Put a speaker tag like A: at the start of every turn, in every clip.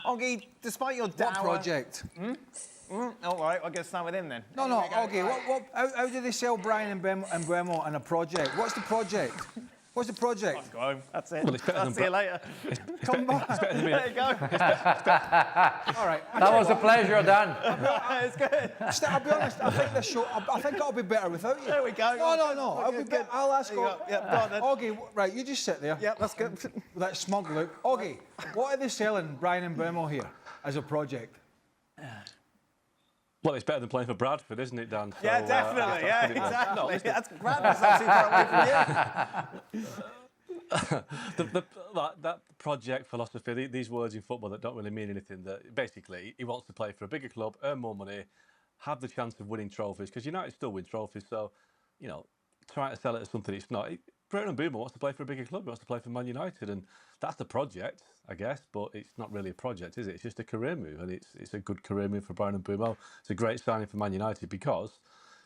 A: Oggy, despite your dour...
B: What project?
A: All right, I'll go start with him then.
B: No, Oggy, how did they sell Bryan Mbeumo in a project? What's the project? What's the project?
A: Let's go home. That's it.
C: Well, it's better
A: I'll
C: than
A: see you later.
B: Come back.
A: There you go.
B: All right.
D: That was a pleasure, Dan.
A: It's good.
B: I'll be honest, I think the show, I think it'll be better without you.
A: There we go.
B: No. I'll ask
A: There you go. Yep, go on then.
B: Oggy, right, you just sit there.
A: Yep, that's good.
B: With that smug look. Oggy, what are they selling Bryan Mbeumo here as a project?
C: Well, it's better than playing for Bradford, isn't it, Dan? So,
A: Yeah, definitely. Yeah,
C: put it there.
A: exactly.
C: No, listen,
A: That's Bradford's not too far away from you.
C: that project philosophy, these words in football that don't really mean anything, that basically he wants to play for a bigger club, earn more money, have the chance of winning trophies, because United still win trophies, so, you know, trying to sell it as something it's not. Bryan Mbeumo wants to play for a bigger club, he wants to play for Man United, and that's the project, I guess, but it's not really a project, is it? It's just a career move, and it's a good career move for Bryan Mbeumo. It's a great signing for Man United because,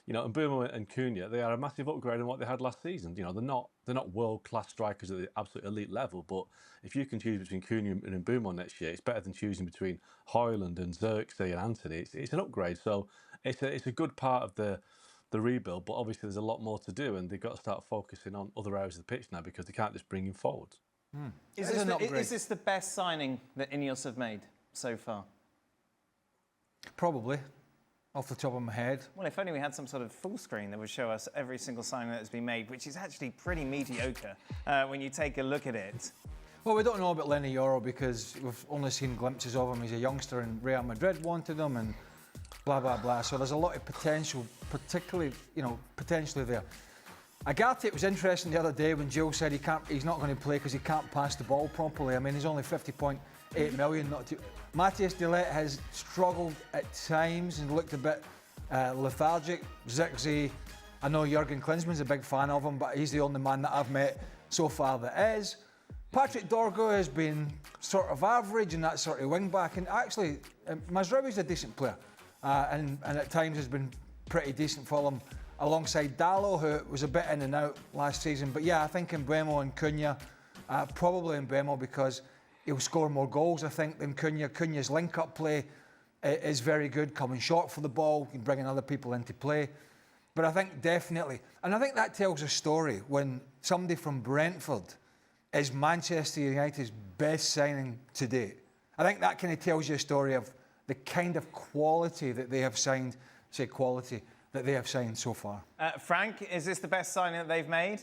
C: you know, Mbeumo and Cunha, they are a massive upgrade on what they had last season. You know, they're not world-class strikers at the absolute elite level, but if you can choose between Cunha and Mbeumo next year, it's better than choosing between Højlund and Xerxes and Anthony. It's an upgrade, so it's a good part of the rebuild, but obviously there's a lot more to do, and they've got to start focusing on other areas of the pitch now because they can't just bring him forward.
A: Is this the best signing that Ineos have made so far?
B: Probably, off the top of my head.
A: Well, if only we had some sort of full screen that would show us every single signing that has been made, which is actually pretty mediocre when you take a look at it.
B: Well, we don't know about Lenny Yoro because we've only seen glimpses of him. He's a youngster and Real Madrid wanted him and blah, blah, blah. So there's a lot of potential, potentially there. Agate, it was interesting the other day when Jill said he's not going to play because he can't pass the ball properly. I mean, he's only 50.8 million. Matthias de Ligt has struggled at times and looked a bit lethargic. Zirkzee, I know Jurgen Klinsmann's a big fan of him, but he's the only man that I've met so far that is. Patrick Dorgo has been sort of average in that sort of wing back, and actually Mazraoui's a decent player and at times has been pretty decent for them alongside Dallo, who was a bit in and out last season. But yeah, I think Mbeumo and Cunha, probably Mbeumo because he'll score more goals, I think, than Cunha. Cunha's link-up play is very good, coming short for the ball and bringing other people into play. But I think definitely, and I think that tells a story when somebody from Brentford is Manchester United's best signing to date. I think that kind of tells you a story of the kind of quality that they have signed, that they have signed so far.
A: Frank, is this the best signing that they've made?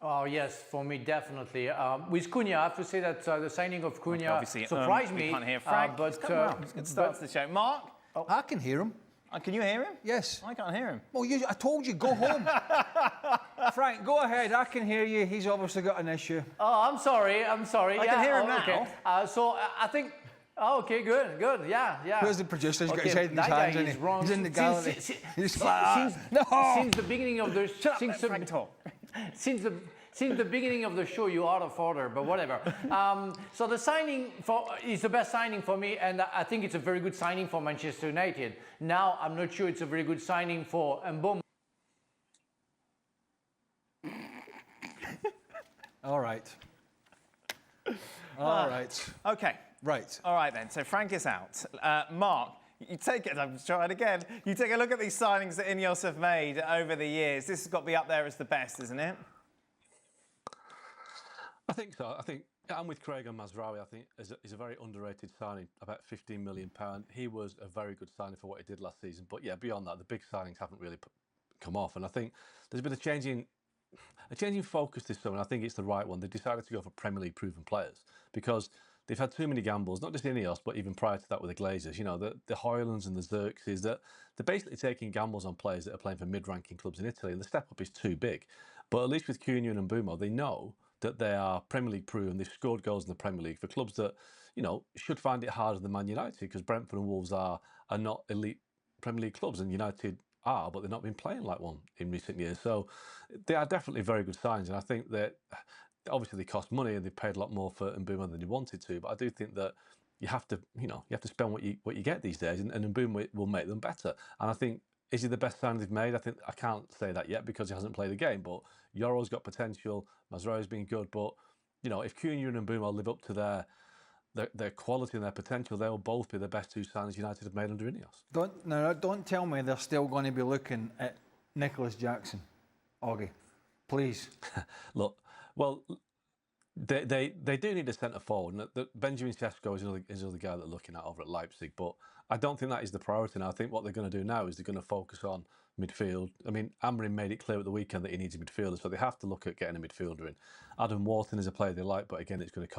D: Oh, yes, for me, definitely. With Cunha, I have to say that the signing of Cunha surprised me.
A: You can't hear Frank.
D: But
A: it starts the show. Mark?
B: Oh, I can hear him.
A: Can you hear him?
B: Yes.
A: I can't hear him.
B: Well, I told you, go home. Frank, go ahead. I can hear you. He's obviously got an issue.
D: Oh, I'm sorry.
A: I can hear him now.
D: Okay. So I think... Oh, okay, good, yeah.
B: Where's the producer? He's got his head in his hands, and he's in the gallery. Since
D: the beginning of the... Since the beginning of the show, you are out of order, but whatever. So the signing is the best signing for me, and I think it's a very good signing for Manchester United. Now, I'm not sure it's a very good signing for Mbeumo.
B: All right. All right.
A: Okay.
B: Right.
A: All right then. So Frank is out. Mark, you take it. I'm trying again. You take a look at these signings that Ineos have made over the years. This has got to be up there as the best, isn't it?
C: I think so. I think I'm with Craig and Mazraoui. I think is a very underrated signing, about £15 million. He was a very good signing for what he did last season. But yeah, beyond that, the big signings haven't really come off. And I think there's been a change in focus this summer. And I think it's the right one. They decided to go for Premier League proven players because they've had too many gambles, not just Ineos, but even prior to that with the Glazers. You know, the Højlunds and the Xerxes, that they're basically taking gambles on players that are playing for mid-ranking clubs in Italy, and the step up is too big. But at least with Cunha and Mbeumo, they know that they are Premier League proven. They've scored goals in the Premier League for clubs that, you know, should find it harder than Man United because Brentford and Wolves are not elite Premier League clubs, and United are, but they've not been playing like one in recent years. So they are definitely very good signs, and I think that obviously they cost money and they paid a lot more for Mbeumo than they wanted to. But I do think that you have to spend what you get these days, and Mbeumo will make them better. And I think, is he the best signing they've made? I can't say that yet because he hasn't played the game. But Yoro's got potential. Mazraoui's been good. But you know, if Cunha and Mbeumo live up to their their quality and their potential, they will both be the best two signings United have made under Ineos.
B: Don't tell me they're still going to be looking at Nicholas Jackson, Augie. Please.
C: Look, well, they do need a centre forward. Benjamin Sesko is another guy that they're looking at over at Leipzig, but I don't think that is the priority now. I think what they're going to do now is they're going to focus on midfield. I mean, Amorim made it clear at the weekend that he needs a midfielder, so they have to look at getting a midfielder in. Adam Wharton is a player they like, but again, it's going to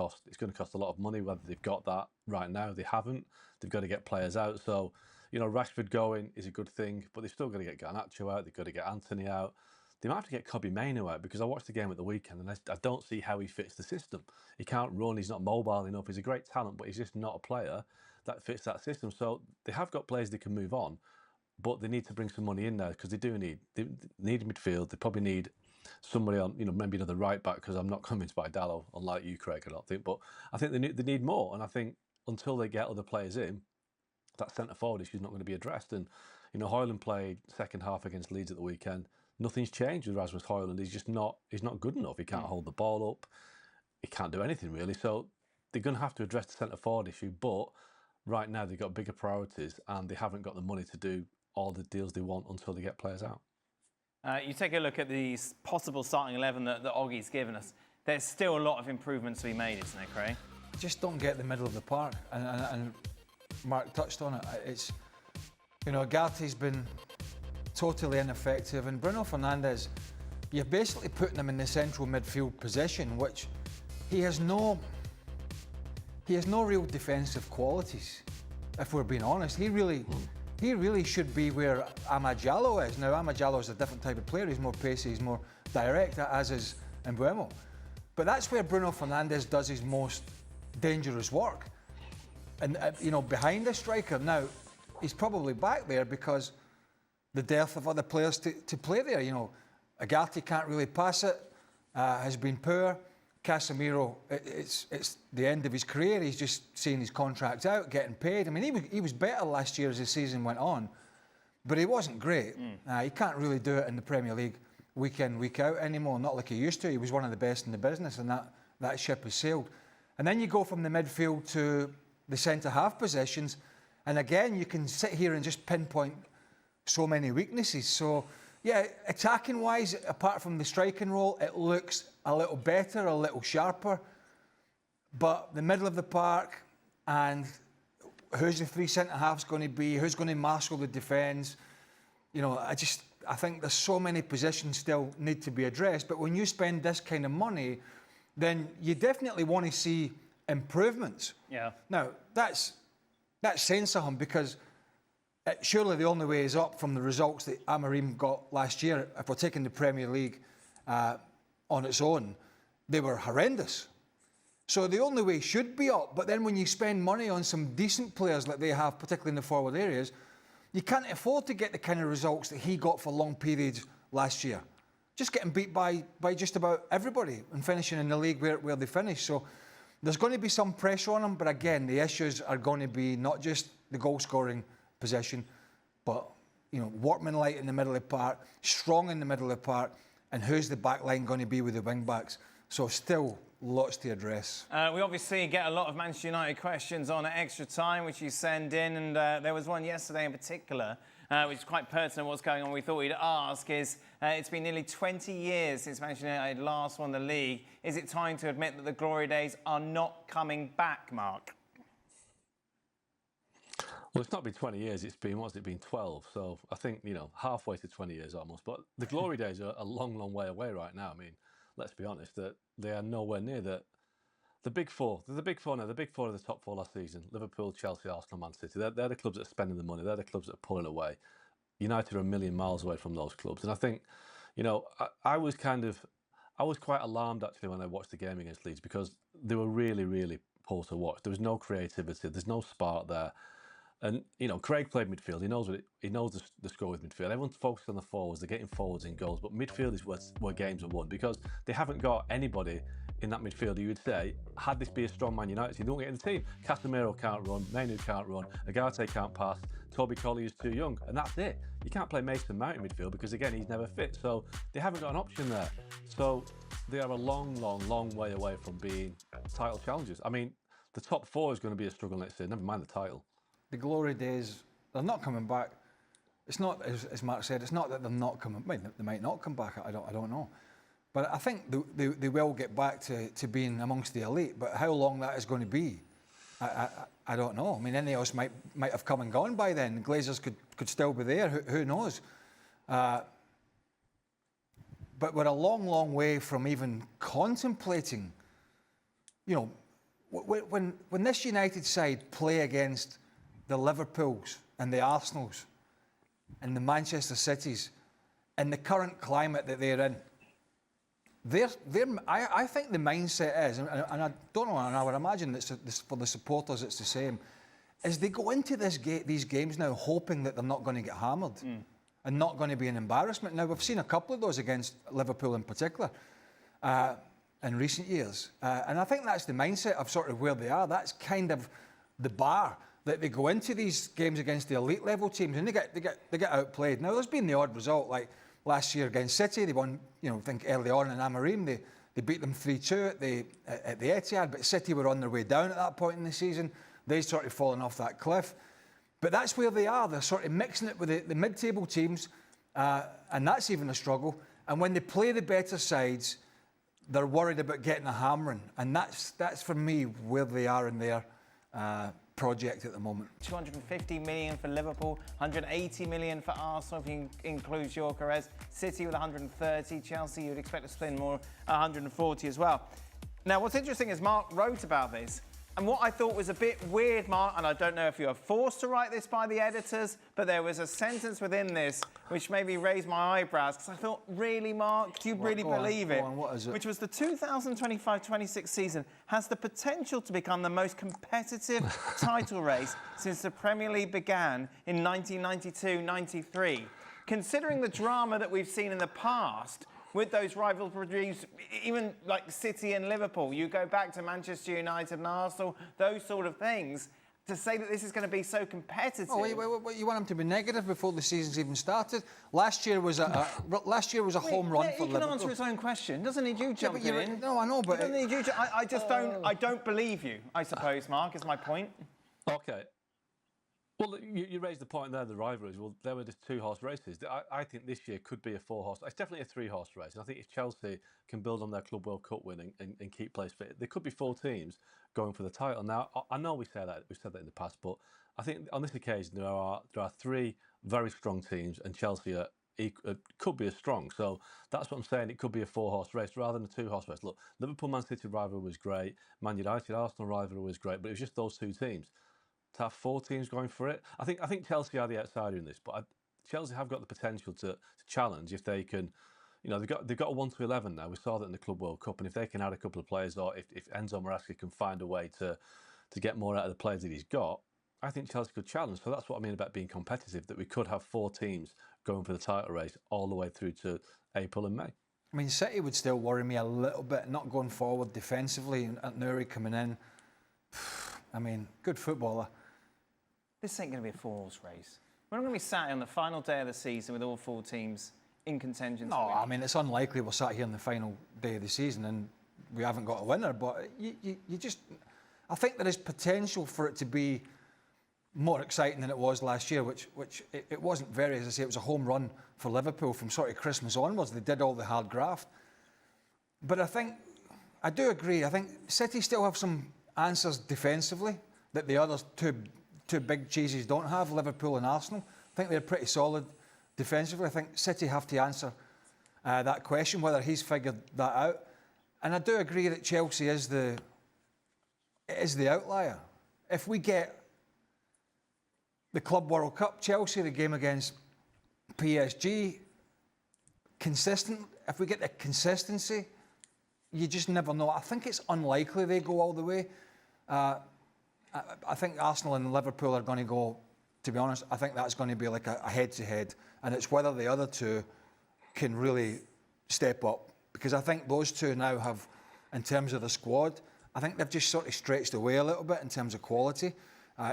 C: cost a lot of money. Whether they've got that right now, they haven't. They've got to get players out. So, Rashford going is a good thing, but they've still got to get Garnacho out. They've got to get Anthony out. They might have to get Kobbie Mainoo out, because I watched the game at the weekend and I don't see how he fits the system. He can't run, he's not mobile enough, he's a great talent, but he's just not a player that fits that system. So they have got players they can move on, but they need to bring some money in there, because they need midfield. They probably need somebody on, maybe another right back, because I'm not convinced by Dallo, unlike you, Craig, I don't think. But I think they need more, and I think until they get other players in, that centre forward issue is not going to be addressed. And Højlund played second half against Leeds at the weekend. Nothing's changed with Rasmus Højlund. He's not good enough. He can't hold the ball up. He can't do anything really. So they're going to have to address the centre forward issue. But right now they've got bigger priorities, and they haven't got the money to do all the deals they want until they get players out.
A: You take a look at the possible starting 11 that Oggie's given us. There's still a lot of improvements to be made, isn't there, Craig?
B: Just don't get the middle of the park, and Mark touched on it. It's, Agathi's been totally ineffective, and Bruno Fernandes, you're basically putting him in the central midfield position, which he has no real defensive qualities. If we're being honest, he really should be where Amad Diallo is. Now, Amad Diallo is a different type of player. He's more pacey, he's more direct, as is Mbeumo. But that's where Bruno Fernandes does his most dangerous work. And, behind the striker. Now, he's probably back there because the dearth of other players to play there. Agathi can't really pass it, has been poor. Casemiro, it's the end of his career. He's just seeing his contract out, getting paid. I mean, he was better last year as the season went on, but he wasn't great. He can't really do it in the Premier League week in, week out anymore, not like he used to. He was one of the best in the business, and that ship has sailed. And then you go from the midfield to the centre-half positions, and again, you can sit here and just pinpoint so many weaknesses. So, yeah, attacking-wise, apart from the striking role, it looks a little better, a little sharper. But the middle of the park, and who's the three centre-halves going to be? Who's going to marshal the defence? I think there's so many positions still need to be addressed. But when you spend this kind of money, then you definitely want to see improvements. Yeah. Now, that's saying something, because surely the only way is up from the results that Amorim got last year. If we're taking the Premier League on its own, they were horrendous. So the only way should be up. But then when you spend money on some decent players like they have, particularly in the forward areas, you can't afford to get the kind of results that he got for long periods last year. Just getting beat by just about everybody and finishing in the league where they finished. So there's going to be some pressure on him. But again, the issues are going to be not just the goal-scoring position, but workmanlike in the middle of the park, strong in the middle of the park, and who's the back line going to be with the wing backs? So still lots to address. We obviously get a lot of Manchester United questions on at extra time, which you send in, and there was one yesterday in particular, which is quite pertinent what's going on. We thought we'd ask is, it's been nearly 20 years since Manchester United last won the league. Is it time to admit that the glory days are not coming back, Mark?
C: Well, it's not been 20 years, it's been, what's it been, 12? So I think, halfway to 20 years almost. But the glory days are a long, long way away right now. I mean, let's be honest, that they are nowhere near that. The big four, the big four now, the big four of the top four last season, Liverpool, Chelsea, Arsenal, Man City, they're the clubs that are spending the money, they're the clubs that are pulling away. United are a million miles away from those clubs. And I think, I was quite alarmed actually when I watched the game against Leeds, because they were really, really poor to watch. There was no creativity, there's no spark there. And Craig played midfield. He knows the score with midfield. Everyone's focused on the forwards. They're getting forwards in goals, but midfield is where games are won, because they haven't got anybody in that midfield who you would say, had this be a strong Man United, you don't get in the team. Casemiro can't run, Mainoo can't run, Agate can't pass, Toby Colley is too young, and that's it. You can't play Mason Mount in midfield because again he's never fit. So they haven't got an option there. So they are a long, long, long way away from being title challengers. I mean, the top 4 is going to be a struggle next year. Never mind the title.
B: The glory days, they're not coming back. It's not, as Mark said, it's not that they're not coming. They might not come back. I don't know. But I think they will get back to being amongst the elite. But how long that is going to be, I don't know. I mean, Ineos might have come and gone by then. Glazers could still be there. Who knows? But we're a long, long way from even contemplating. You know, when this United side play against the Liverpools and the Arsenals and the Manchester Cities in the current climate that they're in, I think the mindset is, and I don't know, and I would imagine that for the supporters it's the same, is they go into these games now hoping that they're not going to get hammered and not going to be an embarrassment. Now, we've seen a couple of those against Liverpool in particular in recent years. And I think that's the mindset of sort of where they are. That's kind of the bar that they go into these games against the elite level teams, and they get outplayed. Now, there's been the odd result, like last year against City. They won, I think early on in Amorim, they beat them 3-2 at the Etihad, but City were on their way down at that point in the season. They sort of fallen off that cliff. But that's where they are. They're sort of mixing it with the mid-table teams, and that's even a struggle. And when they play the better sides, they're worried about getting a hammering. And that's for me where they are in their project at the moment.
A: 250 million for Liverpool, 180 million for Arsenal if you include Gyökeres. City with 130, Chelsea you'd expect to spend more, 140 as well. Now what's interesting is Mark wrote about this, and what I thought was a bit weird, Mark, and I don't know if you were forced to write this by the editors, but there was a sentence within this which made me raise my eyebrows, because I thought, really, Mark, do you really believe it?
B: What is it?
A: Which was the 2025-26 season has the potential to become the most competitive title race since the Premier League began in 1992-93. Considering the drama that we've seen in the past with those rivalries, even like City and Liverpool, you go back to Manchester United and Arsenal, those sort of things, to say that this is going to be so competitive.
B: Oh, wait, you want them to be negative before the season's even started? Last year was a home run for Liverpool.
A: He can answer his own question. Doesn't need you jumping in.
B: No, I know, but...
A: Doesn't need you. I just don't. I don't believe you, I suppose, Mark, is my point.
C: Okay. Well, you raised the point there, the rivalries. Well, there were just 2-horse races. I think this year could be a 4-horse. It's definitely a 3-horse race. And I think if Chelsea can build on their Club World Cup winning and keep place fit, there could be 4 teams going for the title. Now, I know we've said that in the past, but I think on this occasion there are 3 very strong teams, and Chelsea could be as strong. So that's what I'm saying. It could be a 4-horse race rather than a 2-horse race. Look, Liverpool-Man City rivalry was great. Man United-Arsenal rivalry was great, but it was just those 2 teams. To have 4 teams going for it, I think Chelsea are the outsider in this, but Chelsea have got the potential to challenge if they can. They've got a 1-11 now. We saw that in the Club World Cup, and if they can add a couple of players, or if Enzo Maresca can find a way to get more out of the players that he's got, I think Chelsea could challenge. So that's what I mean about being competitive, that we could have 4 teams going for the title race all the way through to April and May.
B: I mean, City would still worry me a little bit, not going forward defensively, and Nouri coming in. I mean, good footballer.
A: This ain't going to be a 4-horse race. We're not going to be sat on the final day of the season with all 4 teams in contention.
B: No, I mean, it's unlikely we're sat here on the final day of the season and we haven't got a winner, but you just... I think there is potential for it to be more exciting than it was last year, which it wasn't very, as I say, it was a home run for Liverpool from sort of Christmas onwards. They did all the hard graft. But I do agree, I think City still have some answers defensively that the other two big cheeses don't have, Liverpool and Arsenal. I think they're pretty solid defensively. I think City have to answer that question, whether he's figured that out. And I do agree that Chelsea is the outlier. If we get the Club World Cup, Chelsea, the game against PSG, consistent, if we get the consistency, you just never know. I think it's unlikely they go all the way. I think Arsenal and Liverpool are going to go, to be honest, I think that's going to be like a head-to-head. And it's whether the other 2 can really step up. Because I think those 2 now have, in terms of the squad, I think they've just sort of stretched away a little bit in terms of quality.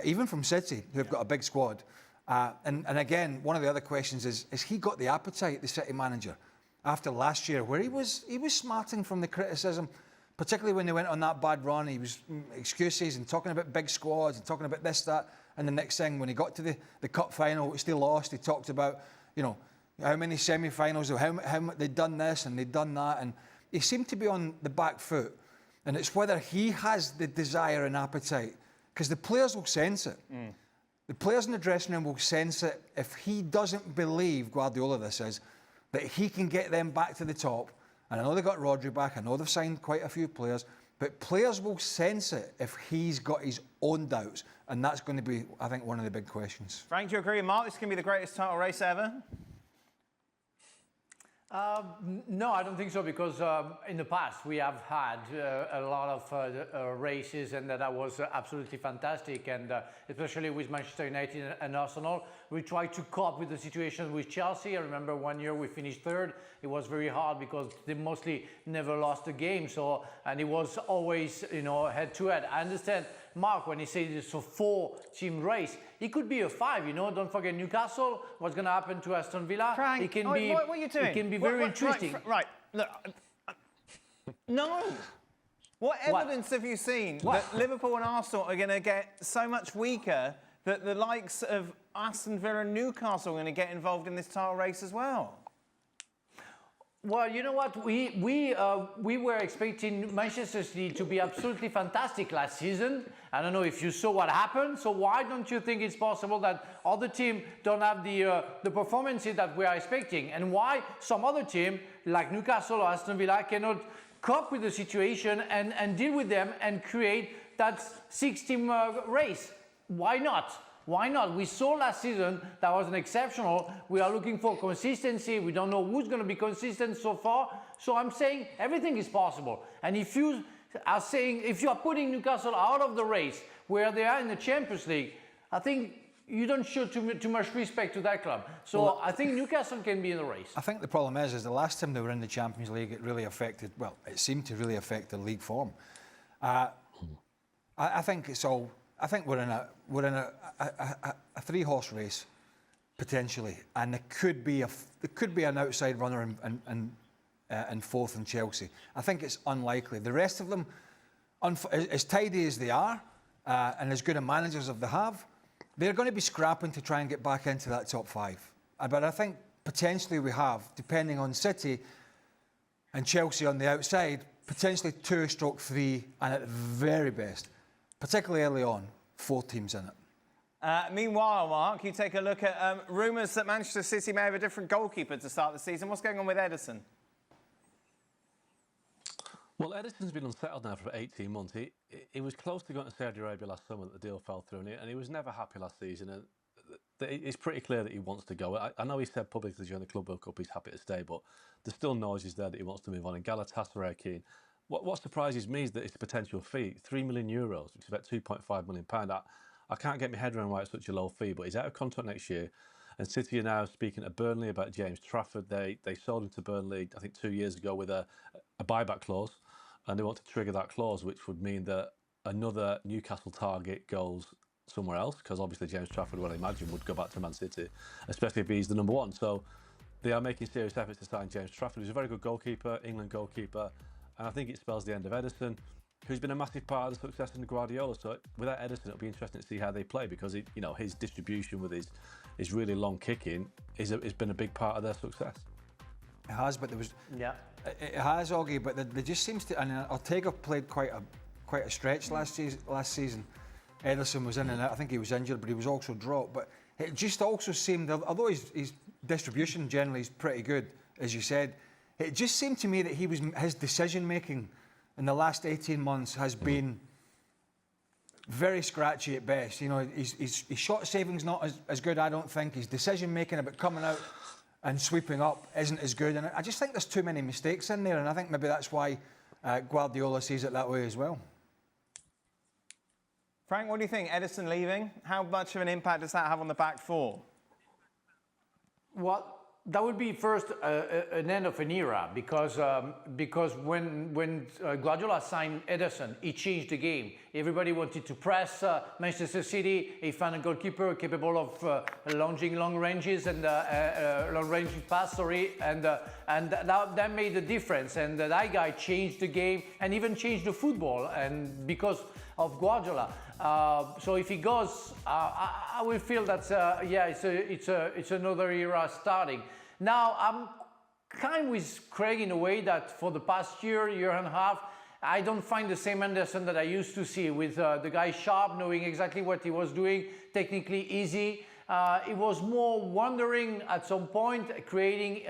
B: Even from City, who've got a big squad. And again, one of the other questions is he got the appetite, the City manager, after last year, where he was smarting from the criticism particularly when they went on that bad run. He was excuses and talking about big squads and talking about this, that, and the next thing, when he got to the cup final, which they lost, he talked about, you know, how many semi-finals, how they'd done this and they'd done that, and he seemed to be on the back foot. And it's whether he has the desire and appetite, because the players will sense it. The players in the dressing room will sense it if he doesn't believe, Guardiola this is, that he can get them back to the top. And I know they got Rodri back, I know they've signed quite a few players, but players will sense it if he's got his own doubts. And that's going to be, I think, one of the big questions.
A: Frank, do you agree with Mark? This can be the greatest title race ever?
D: No, I don't think so, because in the past we have had a lot of races, and that was absolutely fantastic, and especially with Manchester United and Arsenal. We tried to cope with the situation with Chelsea. I remember one year we finished third. It was very hard because they mostly never lost a game, and it was always, you know, head to head. I understand Mark when he says it's a 4-team race. It could be a 5, you know. Don't forget Newcastle. What's going to happen to Aston Villa?
A: Frank,
D: it can be.
A: what are you doing?
D: It can be very interesting.
A: Right. Look. No. What evidence have you seen that Liverpool and Arsenal are going to get so much weaker that the likes of Aston Villa and Newcastle are going to get involved in this title race as well?
D: Well, you know what? We were expecting Manchester City to be absolutely fantastic last season. I don't know if you saw what happened. So why don't you think it's possible that other teams don't have the performances that we are expecting? And why some other team like Newcastle or Aston Villa cannot cope with the situation and deal with them and create that 6-team race? Why not? Why not? We saw last season that was an exceptional. We are looking for consistency. We don't know who's going to be consistent so far. So I'm saying everything is possible. And if you are putting Newcastle out of the race where they are in the Champions League, I think you don't show too much respect to that club. So well, I think Newcastle can be in the race.
B: I think the problem is the last time they were in the Champions League, it really affected, well, it seemed to really affect the league form. I think it's all. I think we're in a 3-horse race potentially, and there could be an outside runner in fourth in Chelsea. I think it's unlikely. The rest of them, as tidy as they are, and as good a managers as they have, they're going to be scrapping to try and get back into that top 5. But I think potentially we have, depending on City and Chelsea on the outside, potentially 2/3, and at the very best, particularly early on, 4 teams in it.
A: Meanwhile, Mark, you take a look at rumours that Manchester City may have a different goalkeeper to start the season. What's going on with Ederson?
C: Well, Ederson's been unsettled now for 18 months. He was close to going to Saudi Arabia last summer, the deal fell through, and he was never happy last season. And it's pretty clear that he wants to go. I know he said publicly during the Club World Cup he's happy to stay, but there's still noises there that he wants to move on. And Galatasaray are keen. What surprises me is that it's a potential fee, €3 million, which is about £2.5 million. I can't get my head around why it's such a low fee, but he's out of contract next year. And City are now speaking to Burnley about James Trafford. They sold him to Burnley, I think, 2 years ago with a buyback clause. And they want to trigger that clause, which would mean that another Newcastle target goes somewhere else, because obviously James Trafford, well, I imagine, would go back to Man City, especially if he's the number 1. So they are making serious efforts to sign James Trafford, who's a very good goalkeeper, England goalkeeper. And I think it spells the end of Ederson, who's been a massive part of the success in the Guardiola. So without Ederson, it'll be interesting to see how they play, because his distribution with his really long kicking has been a big part of their success.
B: It has, but there was.
D: Yeah.
B: It has, Augie, but there just seems to. And Ortega played quite a stretch last season. Ederson was in and out. I think he was injured, but he was also dropped. But it just also seemed, although his distribution generally is pretty good, as you said, it just seemed to me that his decision making in the last 18 months has been very scratchy at best. You know, his shot saving's not as good, I don't think. His decision making about coming out and sweeping up isn't as good. And I just think there's too many mistakes in there, and I think maybe that's why Guardiola sees it that way as well.
A: Frank, what do you think? Ederson leaving, how much of an impact does that have on the back four?
D: Well, That would be first an end of an era because when Guardiola signed Ederson, he changed the game. Everybody wanted to press Manchester City. He found a goalkeeper capable of launching long ranges and long-range pass, and that made a difference. And that guy changed the game and even changed the football. And because of Guardiola. So if he goes, I will feel that it's another era starting. Now I'm kind with Craig in a way that for the past year and a half, I don't find the same Ederson that I used to see with the guy sharp, knowing exactly what he was doing, technically easy. It was more wandering at some point, creating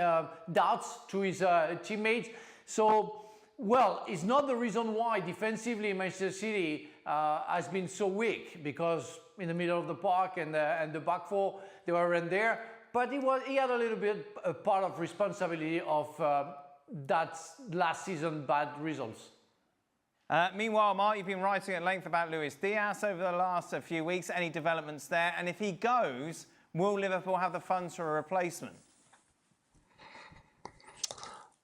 D: doubts to his teammates. So, well, it's not the reason why defensively Manchester City has been so weak, because in the middle of the park and the back four, they were in there. But he had a little bit a part of responsibility of that last season bad results.
A: Meanwhile, Mark, you've been writing at length about Luis Diaz over the last few weeks. Any developments there? And if he goes, will Liverpool have the funds for a replacement?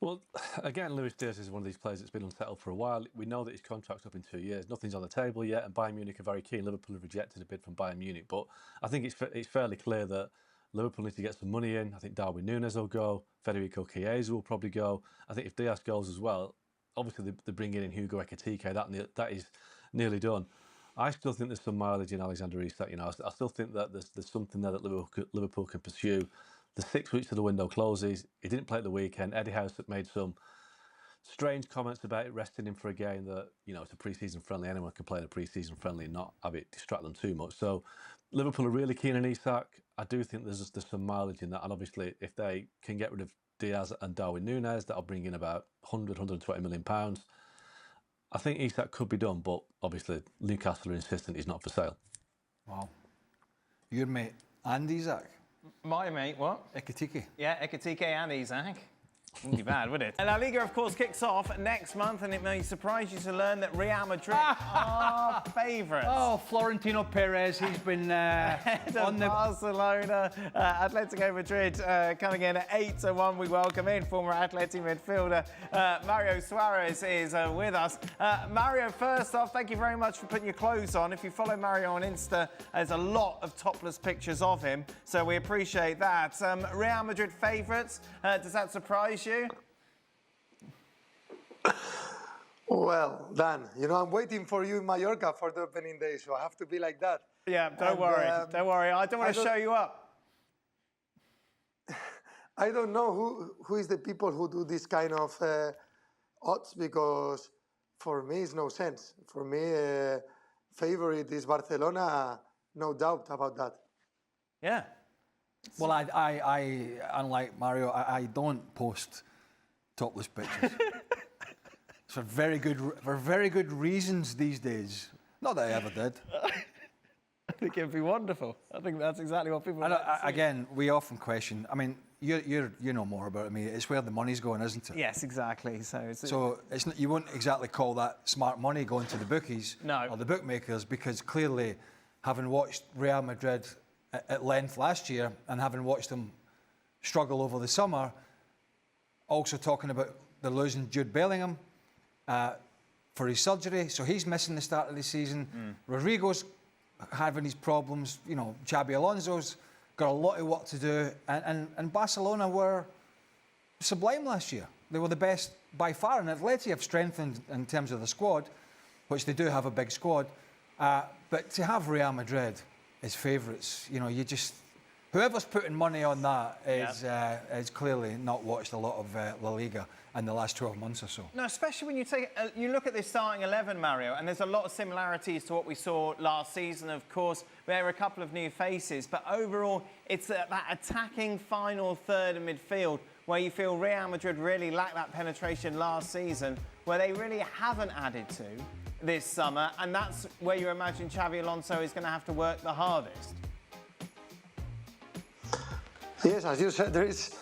C: Well, again, Luis Diaz is one of these players that's been unsettled for a while. We know that his contract's up in 2 years. Nothing's on the table yet, and Bayern Munich are very keen. Liverpool have rejected a bid from Bayern Munich, but I think it's fairly clear that Liverpool need to get some money in. I think Darwin Núñez will go. Federico Chiesa will probably go. I think if Diaz goes as well, obviously they're bringing in Hugo Ekitike. That is nearly done. I still think there's some mileage in Alexander Isak. You know, I still think that there's something there that Liverpool can pursue. The 6 weeks to the window closes. He didn't play at the weekend. Eddie Howe made some strange comments about it, resting him for a game that, you know, it's a pre-season friendly. Anyone can play in a pre-season friendly and not have it distract them too much. So Liverpool are really keen on Isak. I do think there's some mileage in that. And obviously, if they can get rid of Diaz and Darwin Núñez, that'll bring in about 120 million pounds. I think Isak could be done, but obviously Newcastle are insistent he's not for sale.
B: Wow. Your mate and Isak?
A: My mate, what?
B: Ekitike.
A: Yeah, Ekitike and Isak. Wouldn't be bad, would it? La Liga, of course, kicks off next month, and it may surprise you to learn that Real Madrid are favourites.
B: Oh, Florentino Perez, he's been on the...
A: Barcelona, Atletico Madrid coming in at 8-1. We welcome in former Atleti midfielder Mario Suarez is with us. Mario, first off, thank you very much for putting your clothes on. If you follow Mario on Insta, there's a lot of topless pictures of him, so we appreciate that. Real Madrid favourites, does that surprise you?
E: Well, Dan, you know, I'm waiting for you in Mallorca for the opening day, so I have to be like that.
A: Yeah, don't worry. Don't worry. I don't want to show you up.
E: I don't know who is the people who do this kind of odds, because for me it's no sense. For me, favorite is Barcelona, no doubt about that.
A: Yeah.
B: Well, I unlike Mario, I don't post topless pictures. It's for very good reasons these days. Not that I ever did.
A: I think it'd be wonderful. I think that's exactly what people.
B: Again, we often question. I mean, you know more about it than me. It's where the money's going, isn't it?
A: Yes, exactly. So
B: it's not, you wouldn't exactly call that smart money going to the bookies or the bookmakers, because clearly, having watched Real Madrid at length last year and having watched them struggle over the summer, also talking about the losing Jude Bellingham for his surgery, so he's missing the start of the season. Rodrigo's having his problems. You know, Xabi Alonso's got a lot of work to do, and Barcelona were sublime last year. They were the best by far, and Atleti have strengthened in terms of the squad, which they do have a big squad. But to have Real Madrid as favourites, you know, you just... Whoever's putting money on that is clearly not watched a lot of La Liga in the last 12 months or so.
A: No, especially when you look at this starting 11, Mario, and there's a lot of similarities to what we saw last season. Of course, there are a couple of new faces, but overall, it's that attacking final third of midfield where you feel Real Madrid really lacked that penetration last season, where they really haven't added to this summer, and that's where you imagine Xabi Alonso is going to have to work the hardest.
E: Yes, as you said, there is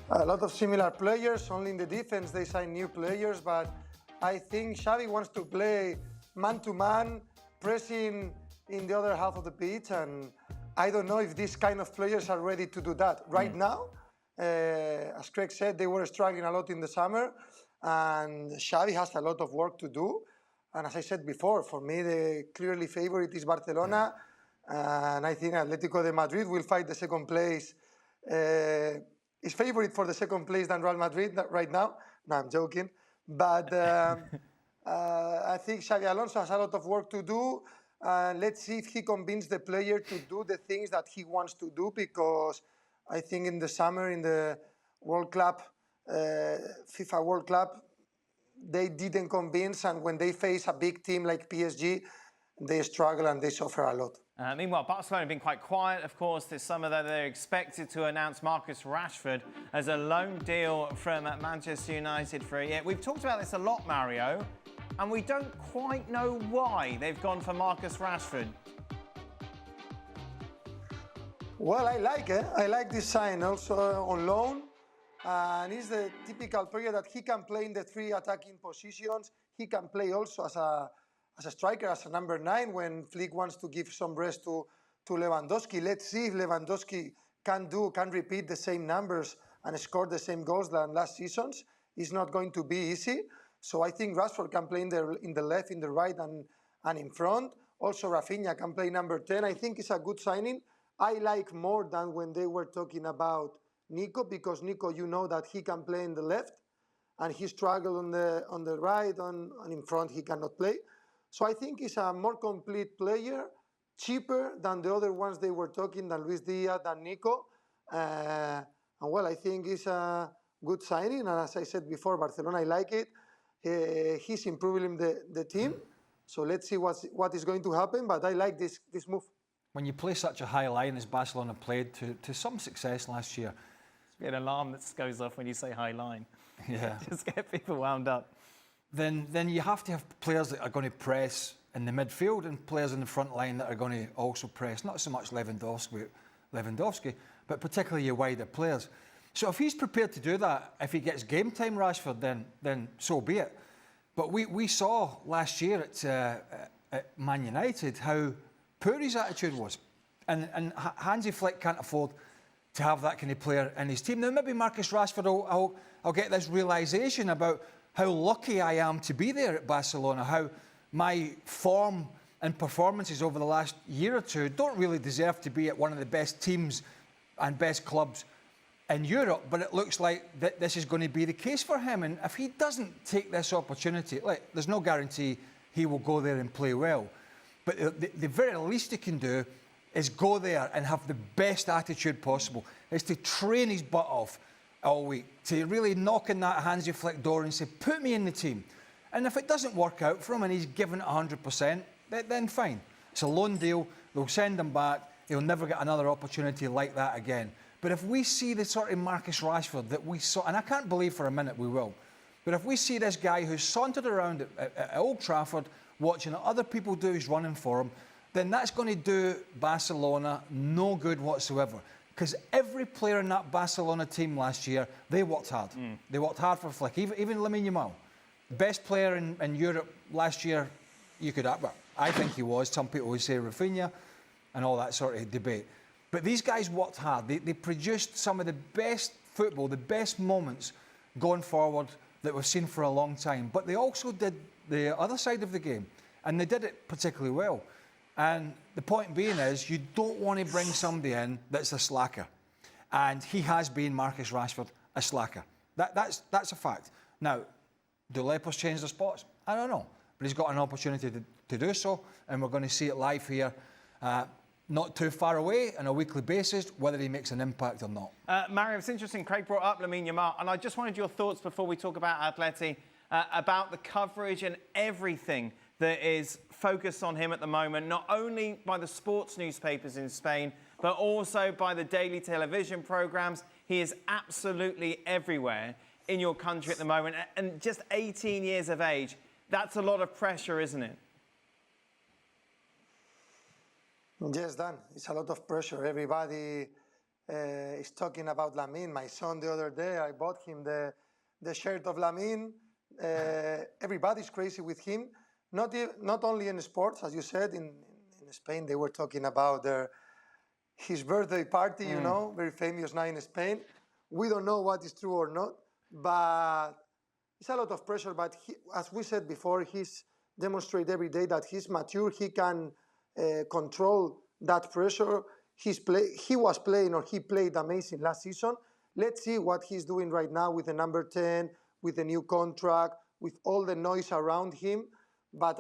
E: a lot of similar players. Only in the defense they sign new players, but I think Xavi wants to play man-to-man, pressing in the other half of the pitch, and I don't know if these kind of players are ready to do that. Right now, As Craig said, they were struggling a lot in the summer, and Xavi has a lot of work to do. And as I said before, for me, the clearly favorite is Barcelona, and I think Atletico de Madrid will fight the second place. Is favorite for the second place than Real Madrid right now. No, I'm joking. But I think Xavi Alonso has a lot of work to do. Let's see if he convinces the player to do the things that he wants to do, because I think in the summer, in the World Club, FIFA World Club, they didn't convince, and when they face a big team like PSG, they struggle and they suffer a lot.
A: Meanwhile, Barcelona have been quite quiet, of course, this summer, though they're expected to announce Marcus Rashford as a loan deal from Manchester United for a year. We've talked about this a lot, Mario, and we don't quite know why they've gone for Marcus Rashford.
E: Well, I like it. I like this sign also on loan. And he's the typical player that he can play in the three attacking positions. He can play also as a striker, as a number 9, when Flick wants to give some rest to Lewandowski. Let's see if Lewandowski can repeat the same numbers and score the same goals than last seasons. It's not going to be easy. So I think Rashford can play in the left, in the right, and in front. Also, Rafinha can play number 10. I think it's a good signing. I like more than when they were talking about Nico, because Nico, you know that he can play in the left, and he struggled on the right, and in front he cannot play. So I think he's a more complete player, cheaper than the other ones they were talking, than Luis Diaz, than Nico. And well, I think it's a good signing. And as I said before, Barcelona, I like it. He's improving the team. So let's see what is going to happen. But I like this move.
B: When you play such a high line as Barcelona played to some success last year.
A: It's be an alarm that goes off when you say high line.
B: Yeah.
A: Just get people wound up.
B: Then you have to have players that are going to press in the midfield and players in the front line that are going to also press. Not so much Lewandowski, but particularly your wider players. So if he's prepared to do that, if he gets game time, Rashford, then so be it. But we saw last year at Man United how poor his attitude was. And Hansi Flick can't afford to have that kind of player in his team. Now, maybe Marcus Rashford will get this realisation about how lucky I am to be there at Barcelona, how my form and performances over the last year or two don't really deserve to be at one of the best teams and best clubs in Europe, but it looks like this is going to be the case for him. And if he doesn't take this opportunity, there's no guarantee he will go there and play well. But the very least he can do is go there and have the best attitude possible, is to train his butt off all week, to really knock on that Hansi Flick door and say, put me in the team. And if it doesn't work out for him and he's given it 100%, then fine. It's a loan deal. They'll send him back. He'll never get another opportunity like that again. But if we see the sort of Marcus Rashford that we saw, and I can't believe for a minute we will, but if we see this guy who's sauntered around at Old Trafford watching other people do his running for him, then that's going to do Barcelona no good whatsoever. Because every player in that Barcelona team last year, they worked hard. They worked hard for Flick. Even Lamine Yamal, best player in Europe last year, you could have. Well, I think he was. Some people would say Rafinha and all that sort of debate. But these guys worked hard. They produced some of the best football, the best moments going forward that we've seen for a long time. But they also did the other side of the game, and they did it particularly well. And the point being is, you don't want to bring somebody in that's a slacker. And he has been, Marcus Rashford, a slacker. That's a fact. Now, do lepers change their spots? I don't know. But he's got an opportunity to do so, and we're going to see it live here, not too far away, on a weekly basis, whether he makes an impact or not.
A: Mario, it's interesting. Craig brought up Lamine Yamal, and I just wanted your thoughts before we talk about Atleti, about the coverage and everything that is focused on him at the moment, not only by the sports newspapers in Spain, but also by the daily television programmes. He is absolutely everywhere in your country at the moment. And just 18 years of age, that's a lot of pressure, isn't it?
E: Yes, Dan, it's a lot of pressure. Everybody is talking about Lamine. My son, the other day, I bought him the shirt of Lamine. Everybody's crazy with him. Not only in sports, as you said, in Spain they were talking about his birthday party, you know, very famous now in Spain. we don't know what is true or not, but it's a lot of pressure. But as we said before, he's demonstrated every day that he's mature. He can control that pressure. He was playing, or he played amazing last season. Let's see what he's doing right now with the number 10, with the new contract, with all the noise around him. But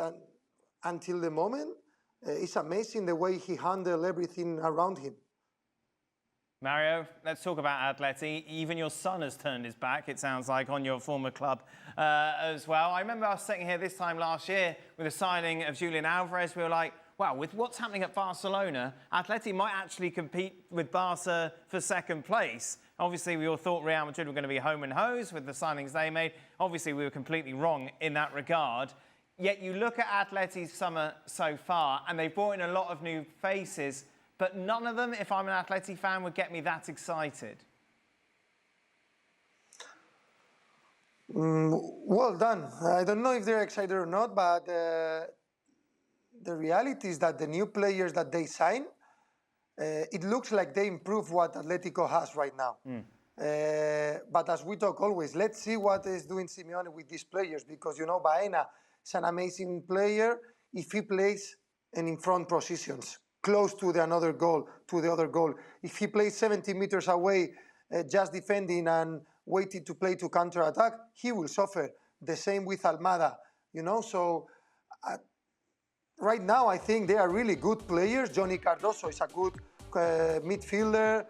E: until the moment, it's amazing the way he handled everything around him.
A: Mario, let's talk about Atleti. Even your son has turned his back, it sounds like, on your former club as well. I remember I was sitting here this time last year with the signing of Julian Alvarez. We were like, wow, with what's happening at Barcelona, Atleti might actually compete with Barca for second place. Obviously, we all thought Real Madrid were going to be home and hose with the signings they made. Obviously, we were completely wrong in that regard. Yet you look at Atleti's summer so far, and they've brought in a lot of new faces, but none of them, if I'm an Atleti fan, would get me that excited.
E: Well done. I don't know if they're excited or not, but the reality is that the new players that they sign, it looks like they improve what Atletico has right now. But as we talk always, let's see what is doing Simeone with these players, because, you know, Baena is an amazing player if he plays in front positions, close to the other goal. If he plays 70 meters away, just defending and waiting to play to counter-attack, he will suffer. The same with Almada, you know. So right now, I think they are really good players. Johnny Cardoso is a good midfielder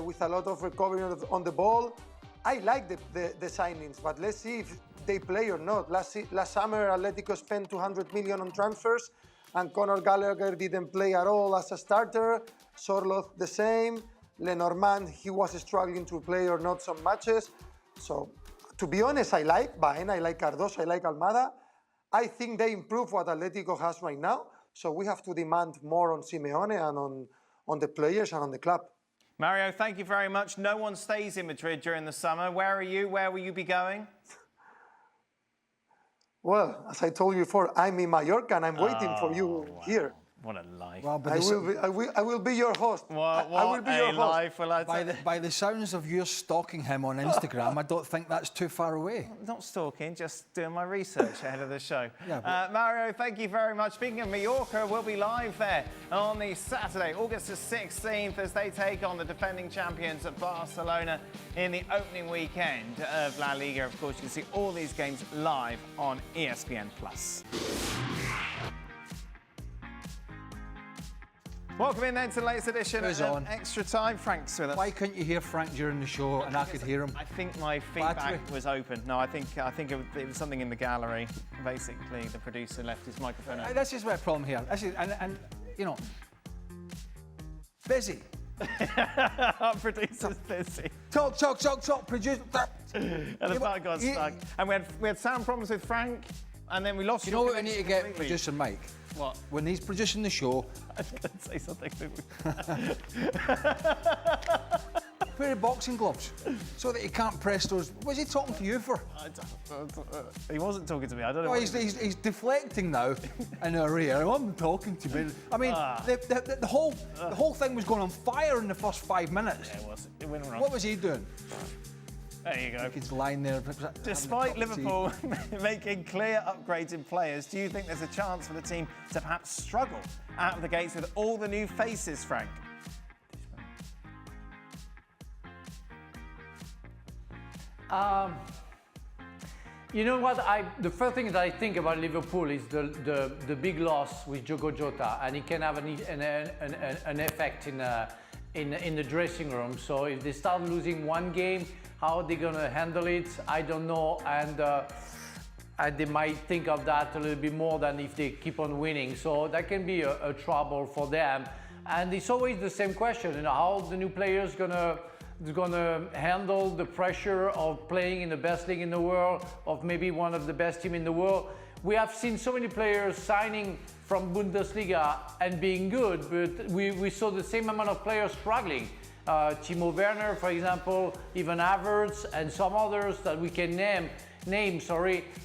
E: with a lot of recovery on the ball. I like the signings, but let's see if they play or not. Last summer, Atletico spent 200 million on transfers, and Conor Gallagher didn't play at all as a starter. Sorloth the same. Lenormand, he was struggling to play or not some matches. So, to be honest, I like Baena, I like Cardoso, I like Almada. I think they improve what Atletico has right now. So we have to demand more on Simeone and on the players and on the club.
A: Mario, thank you very much. No one stays in Madrid during the summer. Where are you? Where will you be going?
E: Well, as I told you before, I'm in Mallorca and I'm waiting for you here.
A: What a life.
B: Well, but
E: I will be your host.
A: What
E: I will be your host.
A: Life, will I
B: by the sounds of you stalking him on Instagram, I don't think that's too far away.
A: Not stalking, just doing my research ahead of the show.
B: Yeah,
A: Mario, thank you very much. Speaking of Mallorca, we'll be live there on the Saturday, August the 16th, as they take on the defending champions of Barcelona in the opening weekend of La Liga. Of course, you can see all these games live on ESPN+. Welcome in then to the latest edition of Extra Time. Frank's with us.
B: Why couldn't you hear Frank during the show and I could hear him?
A: I think my feedback was open. No, I think it was something in the gallery. Basically, the producer left his microphone open.
B: This is my problem here. And you know, busy.
A: Our producer's busy.
B: Talk, produce.
A: And the part got stuck. And we had sound problems with Frank, and then we lost.
B: You know what we need to get
A: completely.
B: producer Mike?
A: What?
B: When he's producing the show.
A: I was going to say something.
B: Wear boxing gloves so that he can't press those. What's he talking to you for?
A: He wasn't talking to me. I don't know.
B: No, he's deflecting now in our ear. I'm talking to me. I mean, the whole thing was going on fire in the first 5 minutes.
A: Yeah, it was. It went wrong.
B: What was he doing?
A: There you go.
B: He's lying there.
A: Despite Liverpool making clear upgrades in players, do you think there's a chance for the team to perhaps struggle out of the gates with all the new faces, Frank?
D: You know what? The first thing that I think about Liverpool is the big loss with Diogo Jota, and it can have an effect in the dressing room. So if they start losing one game, how are they going to handle it? I don't know, and they might think of that a little bit more than if they keep on winning. So that can be a trouble for them. And it's always the same question, you know, how the new players gonna handle the pressure of playing in the best league in the world, of maybe one of the best teams in the world. We have seen so many players signing from Bundesliga and being good, but we saw the same amount of players struggling. Timo Werner, for example, even Havertz, and some others that we can name,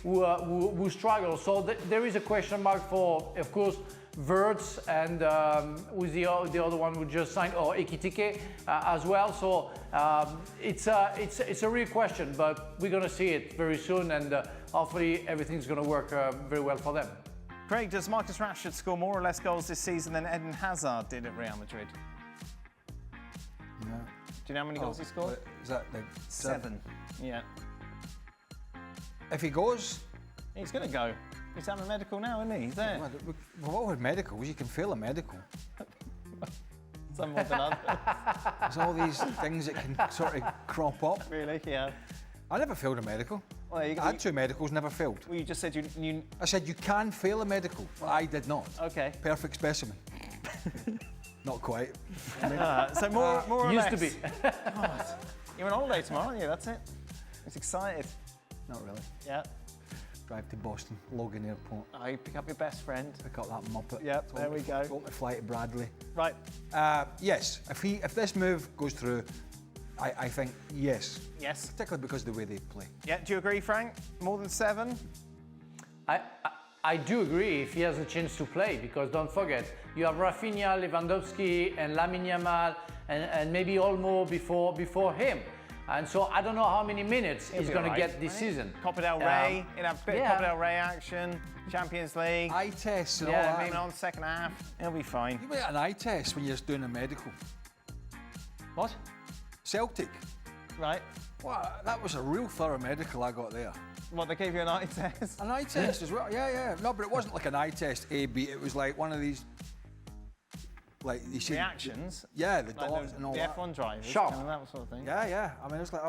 D: who struggle. So there is a question mark for, of course, Wirtz and who's the other one who just signed, or Ekitike as well. So it's a real question, but we're going to see it very soon, and hopefully everything's going to work very well for them.
A: Craig, does Marcus Rashford score more or less goals this season than Eden Hazard did at Real Madrid?
B: No.
A: Do you know how many goals he scored?
B: Is that the
A: 7. Yeah.
B: If he goes,
A: He's going to go. He's having a medical now, isn't he? He's there.
B: well, what with medicals? You can fail a medical.
A: Some more than others.
B: There's all these things that can sort of crop up.
A: Really? Yeah.
B: I never failed a medical.
A: Well, there you go.
B: I had 2 medicals, never failed.
A: Well, you just said you...
B: I said you can fail a medical. Well, I did not.
A: Okay.
B: Perfect specimen. Not quite.
A: So more or
D: Used
A: less.
D: to be.
A: God. You're on holiday tomorrow, aren't you? That's it. He's excited.
B: Not really.
A: Yeah.
B: Drive to Boston, Logan Airport,
A: Oh, you pick up your best friend.
B: pick up that muppet.
A: Yep, there we go.
B: Told me to fly to Bradley.
A: Right.
B: Yes, if this move goes through, I think yes.
A: Yes.
B: Particularly because of the way they play.
A: Yeah. Do you agree, Frank? More than 7?
D: I do agree if he has a chance to play, because don't forget, you have Rafinha, Lewandowski, and Lamine Yamal, and maybe Olmo before him. And so I don't know how many minutes he's going to get this season.
A: Copa del Rey. He'll have a bit of Copa del Rey action. Champions League.
B: Eye tests and all
A: Yeah,
B: that.
A: maybe on second half. He'll be fine.
B: You get an eye test when you're doing a medical.
A: What?
B: Celtic.
A: Right.
B: Well, that was a real thorough medical I got there.
A: What, they gave you an eye test?
B: An eye test as well. Yeah. No, but it wasn't like an eye test A, B. It was like one of these, like you see.
A: Reactions?
B: Yeah, the
A: Like
B: dots and all
A: the
B: that.
A: F1 drivers.
D: Shock.
A: And that sort of thing.
B: Yeah. I mean, it was like I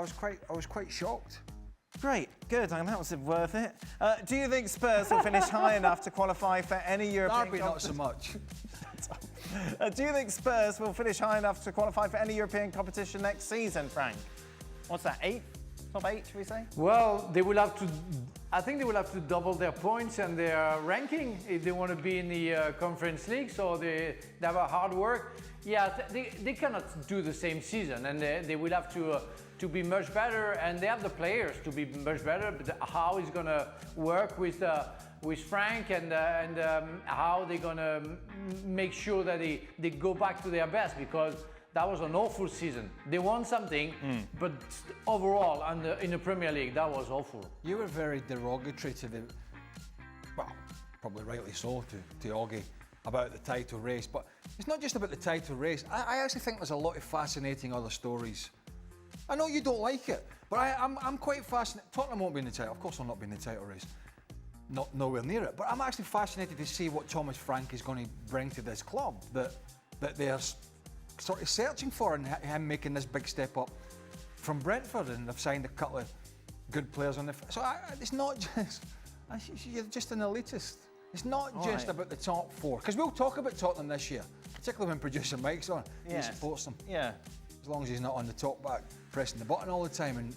B: was quite shocked.
A: Great, good. I mean, that was worth it. Do you think Spurs will finish high enough to qualify for any European
B: Derby not so
A: competition?
B: much.
A: Do you think Spurs will finish high enough to qualify for any European competition next season, Frank? What's that, 8? Top 8, should we say?
D: Well, I think they will have to double their points and their ranking if they want to be in the Conference League. So they have a hard work. Yeah, they cannot do the same season, and they will have to be much better. And they have the players to be much better. But how is going to work with Frank and how they're going to make sure that they go back to their best, because that was an awful season. They won something, but overall, in the Premier League, that was awful.
B: You were very derogatory to the, well, probably rightly so, to Augie about the title race. But it's not just about the title race. I actually think there's a lot of fascinating other stories. I know you don't like it, but I'm quite fascinated. Tottenham won't be in the title. Of course, they'll not be in the title race. Nowhere near it. But I'm actually fascinated to see what Thomas Frank is going to bring to this club that they're sort of searching for, and him making this big step up from Brentford, and they've signed a couple of good players on the. So it's not just. You're just an elitist. It's not just about the top 4, because we'll talk about Tottenham this year, particularly when producer Mike's on.
A: Yes.
B: He supports them.
A: Yeah.
B: As long as he's not on the top back pressing the button all the time and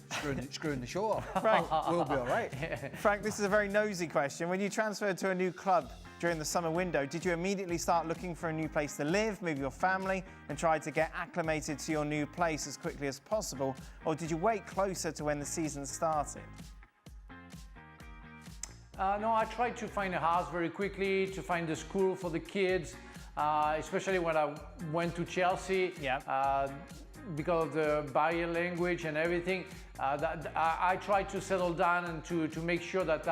B: screwing the show up,
A: Frank,
B: we'll be all right.
A: Frank, this is a very nosy question. When you transferred to a new club during the summer window, did you immediately start looking for a new place to live, move your family, and try to get acclimated to your new place as quickly as possible? Or did you wait closer to when the season started?
D: No, I tried to find a house very quickly, to find a school for the kids, especially when I went to Chelsea.
A: Yeah.
D: Because of the barrier language and everything, I tried to settle down and to make sure that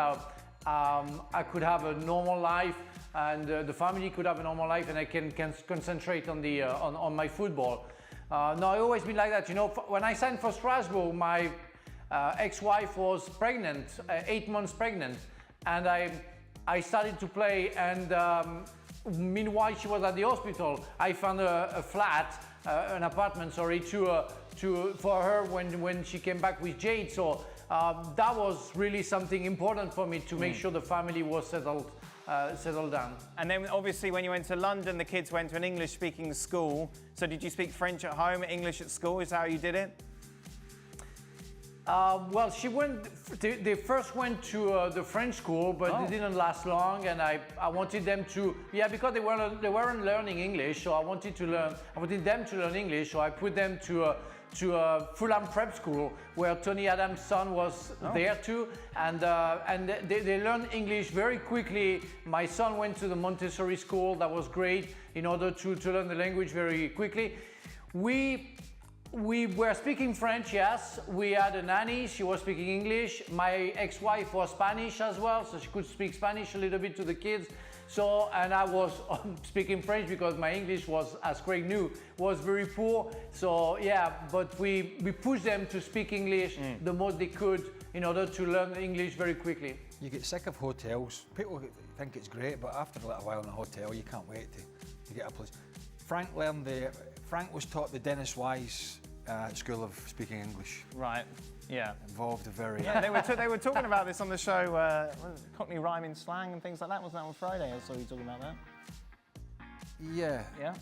D: I could have a normal life, and the family could have a normal life, and I can concentrate on the on my football. No, I've always been like that. You know, when I signed for Strasbourg, my ex-wife was pregnant, 8 months pregnant, and I started to play, and meanwhile she was at the hospital. I found a flat, an apartment, sorry, for her when she came back with Jade. So that was really something important for me, to make sure the family was settled down.
A: And then obviously when you went to London, the kids went to an English-speaking school. So did you speak French at home, English at school? Is that how you did it?
D: Well, they first went to the French school, but it didn't last long, and I wanted them to, because they weren't learning English, so I wanted them to learn English, so I put them to Fulham Prep School, where Tony Adams' son was there too, and they learned English very quickly. My son went to the Montessori school, that was great, in order to learn the language very quickly. We were speaking French, yes. We had a nanny, she was speaking English. My ex-wife was Spanish as well, so she could speak Spanish a little bit to the kids. So, and I was speaking French because my English was, as Craig knew, was very poor. So yeah, but we pushed them to speak English the most they could in order to learn English very quickly.
B: You get sick of hotels. People think it's great, but after a little while in a hotel, you can't wait to get a place. Frank was taught the Dennis Wise School of Speaking English.
A: Right. Yeah.
B: Involved a very...
A: Yeah, they were talking about this on the show, Cockney rhyming slang and things like that. Wasn't that on Friday? I saw you talking about that.
B: Yeah.
A: Yeah?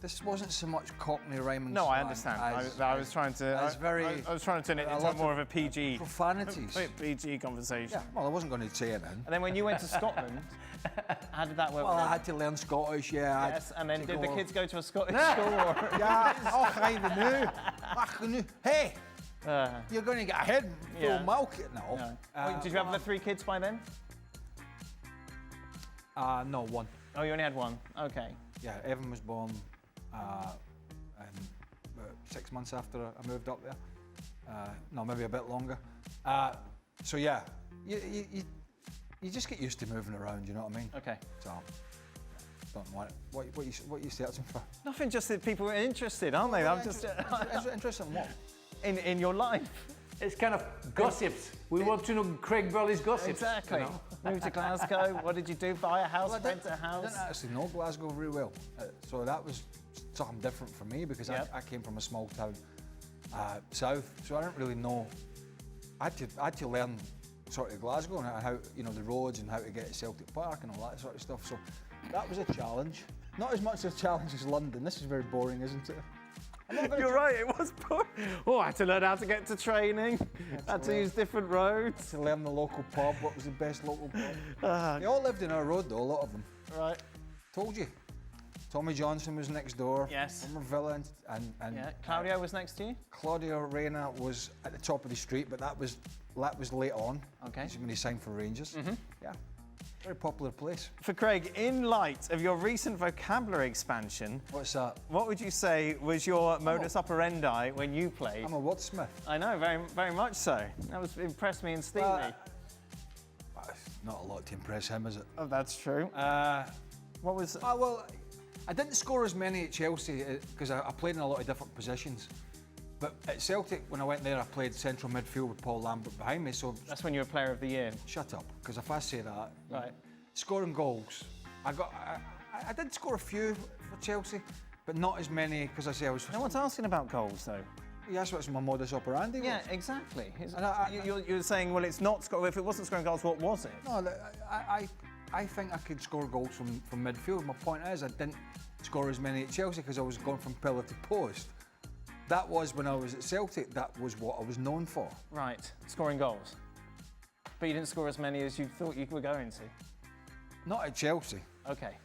B: This wasn't so much Cockney rhyming
A: No,
B: slang.
A: I understand. I was trying to... I was trying to turn it into more of a PG...
B: Profanities.
A: PG conversation.
B: Yeah, well, I wasn't going to say anything.
A: And then when you went to Scotland, how did that work?
B: Well, I had to learn Scottish, yeah.
A: Yes, and then did the kids go to a Scottish school? Or?
B: Yeah, I knew. Hey! You're going to get a head full of milk. No.
A: Wait, did you have the 3 kids by then?
B: No, 1.
A: Oh, you only had 1. Okay.
B: Yeah, Evan was born about 6 months after I moved up there. No, maybe a bit longer. So yeah, you just get used to moving around. You know what I mean?
A: Okay.
B: So don't want it. What are you searching for?
A: Nothing. Just that people are interested, aren't they? I'm just
B: Interested in what?
A: in your life.
D: It's kind of gossips. We want to know Craig Burley's gossips.
A: Exactly.
D: You know?
A: Moved to Glasgow. What did you do? Buy a house? Rent a
B: I
A: house?
B: didn't actually know Glasgow very well, so that was something different for me because I came from a small town south, so I didn't really know. I had to learn sort of Glasgow and how the roads and how to get to Celtic Park and all that sort of stuff. So that was a challenge. Not as much a challenge as London. This is very boring, isn't it?
A: You're right, it was boring. Oh, I had to learn how to get to training. Had to use different roads.
B: To learn the local pub, what was the best local pub. They all lived in our road though, a lot of them.
A: Right.
B: Told you. Tommy Johnson was next door.
A: Yes.
B: From our villa and
A: Yeah. Claudio was next to you?
B: Claudio Reyna was at the top of the street, but that was late on.
A: Okay.
B: When he signed for Rangers. Yeah. Very popular place.
A: For Craig, in light of your recent vocabulary expansion,
B: What's that?
A: what would you say was your modus operandi when you played?
B: I'm a wordsmith.
A: I know, very, very much so. That was impressed me and Stevie.
B: Not a lot to impress him, is it?
A: Oh, that's true. What was?
B: Well, I didn't score as many at Chelsea because I played in a lot of different positions. But at Celtic, when I went there, I played central midfield with Paul Lambert behind me. So
A: That's when you were Player of the Year.
B: shut up, because if I say that,
A: Right.
B: Scoring goals, I did score a few for Chelsea, but not as many because I say I was.
A: No one's asking about goals, though.
B: Yeah, that's what's my modus operandi.
A: Yeah,
B: was.
A: exactly.
B: And
A: You're saying, well, it's not. If it wasn't scoring goals, what was it?
B: No, I think I could score goals from midfield. My point is, I didn't score as many at Chelsea because I was going from pillar to post. That was when I was at Celtic. That was what I was known for.
A: Right, scoring goals. But you didn't score as many as you thought you were going to.
B: Not at Chelsea.
A: Okay,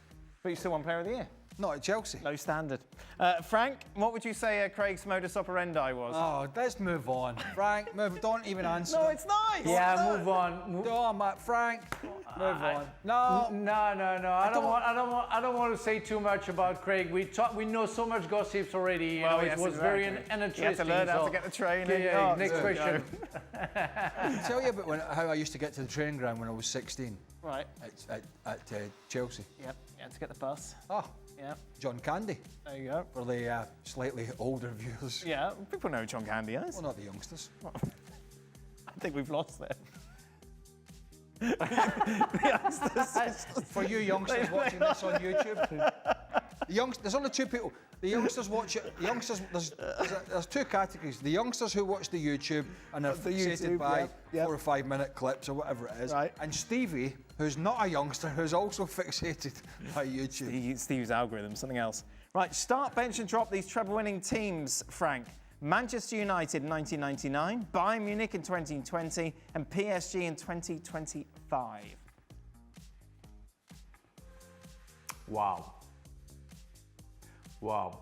A: but you still won Player of the Year.
B: Not at Chelsea.
A: Low standard. Frank, what would you say Craig's modus operandi was?
B: Oh, let's move on. Frank, move. Don't even answer.
A: No, it's nice.
D: Yeah, move on.
B: Don't, Matt. Frank, move on. No.
D: No. I don't want to say too much about Craig. We know so much gossips already. You know,
A: yes,
D: it was very uninteresting.
A: You have to learn how to get the training.
D: Yeah,
A: Oh,
D: next
A: there we
D: question.
B: I'll tell you about how I used to get to the training ground when I was 16
A: Right.
B: at Chelsea.
A: Yep. You had to get the bus.
B: Oh,
A: Yeah.
B: John Candy
A: There you go.
B: for the slightly older viewers.
A: Yeah. People know who John Candy is.
B: Well, not the youngsters.
A: I think we've lost them.
B: For you youngsters watching this on YouTube, there's only 2 people. The youngsters watch it. The youngsters, there's 2 categories. The youngsters who watch the YouTube and are fixated by 4 or 5 minute clips or whatever it is.
A: Right.
B: And Stevie, who's not a youngster, who's also fixated by YouTube.
A: Steve's algorithm, something else. Right, start, bench and drop these treble-winning teams, Frank. Manchester United in 1999, Bayern Munich in 2020, and PSG in 2025.
D: Wow. Wow.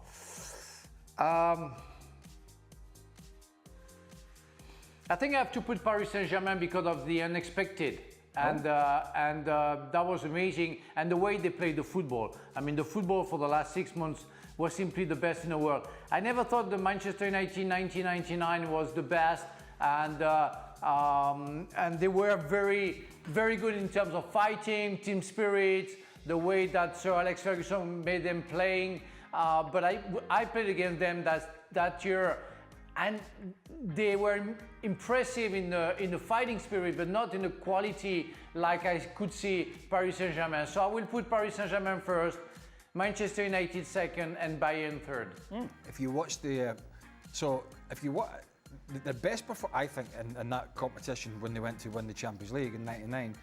D: I think I have to put Paris Saint-Germain because of the unexpected. And that was amazing. And the way they played the football. I mean, the football for the last 6 months was simply the best in the world. I never thought the Manchester United 1999 was the best. And they were very, very good in terms of fighting, team spirit, the way that Sir Alex Ferguson made them playing. But I played against them that year. And they were impressive in the fighting spirit, but not in the quality like I could see Paris Saint-Germain. So I will put Paris Saint-Germain first, Manchester United second, and Bayern third.
B: If you watch the best I think in that competition when they went to win the Champions League in '99,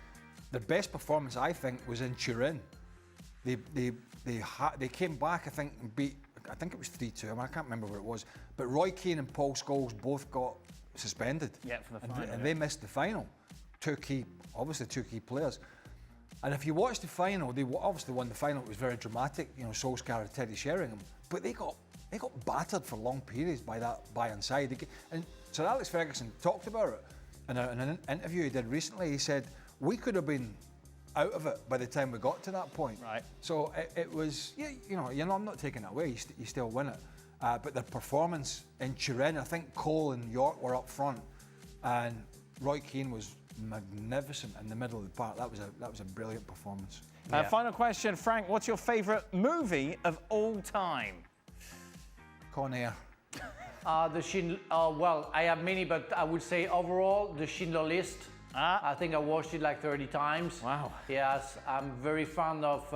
B: the best performance I think was in Turin. They came back, I think, and beat. I think it was 3-2. I mean, I can't remember what it was. But Roy Keane and Paul Scholes both got suspended.
A: Yeah, for the final.
B: And they missed the final. Obviously two key players. And if you watch the final, they obviously won the final. It was very dramatic. You know, Solskjaer and Teddy Sheringham. But they got battered for long periods by that Bayern side. And Sir Alex Ferguson talked about it in an interview he did recently. He said, we could have been out of it by the time we got to that point.
A: Right.
B: So it was, I'm not taking it away, you still win it. But the performance in Turin, I think Cole and York were up front, and Roy Keane was magnificent in the middle of the park. That was a brilliant performance.
A: Final question, Frank, what's your favourite movie of all time?
B: Con Air.
D: Well, I have many, but I would say overall, the Schindler List. I think I watched it like 30 times.
A: Wow.
D: Yes, I'm very fond of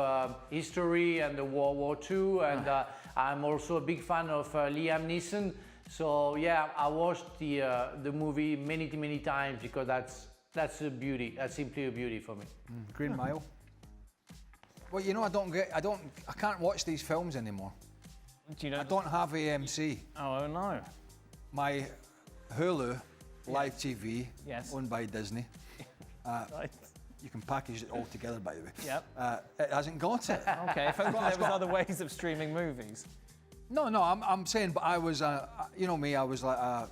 D: history and the World War II, and I'm also a big fan of Liam Neeson. So yeah, I watched the movie many times because that's a beauty. That's simply a beauty for me.
B: Green Mile. Well, I can't watch these films anymore.
A: Do you know?
B: I don't have AMC.
A: Oh no.
B: My Hulu. Live TV,
A: yes.
B: Owned by Disney.
A: Right.
B: You can package it all together, by the way.
A: Yep.
B: It hasn't got it.
A: Okay, if only there was other ways of streaming movies.
B: No, I'm saying, but I was, me, I was like, I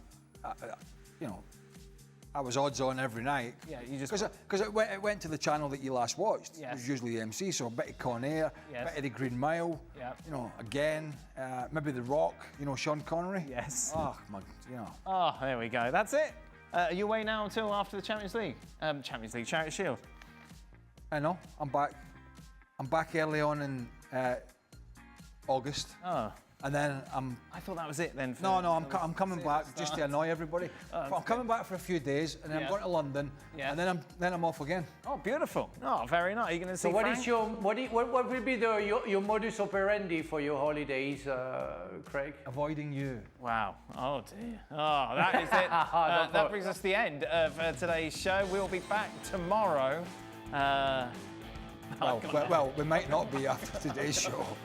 B: was odds on every night.
A: Yeah, you just...
B: Because it went to the channel that you last watched.
A: Yes.
B: It was usually the MC, so a bit of Con Air,
A: Yes.
B: a bit of the Green Mile,
A: Yep.
B: Again, maybe The Rock, Sean Connery.
A: Yes.
B: Oh,
A: Oh, there we go. That's it. Are you away now until after the Champions League? Charity Shield.
B: I know, I'm back. I'm back early on in August.
A: Oh.
B: And then
A: I thought that was it then.
B: No, I'm coming back just to annoy everybody. I'm coming back for a few days, and then I'm going to London, and then I'm off again.
A: Oh, beautiful! Oh, very nice. Are you going to see?
D: So
A: Frank?
D: what will be your modus operandi for your holidays, Craig?
B: Avoiding you.
A: Wow. Oh dear. Oh, that is it. That brings us to the end of today's show. We'll be back tomorrow.
B: Well, we might not be after today's show.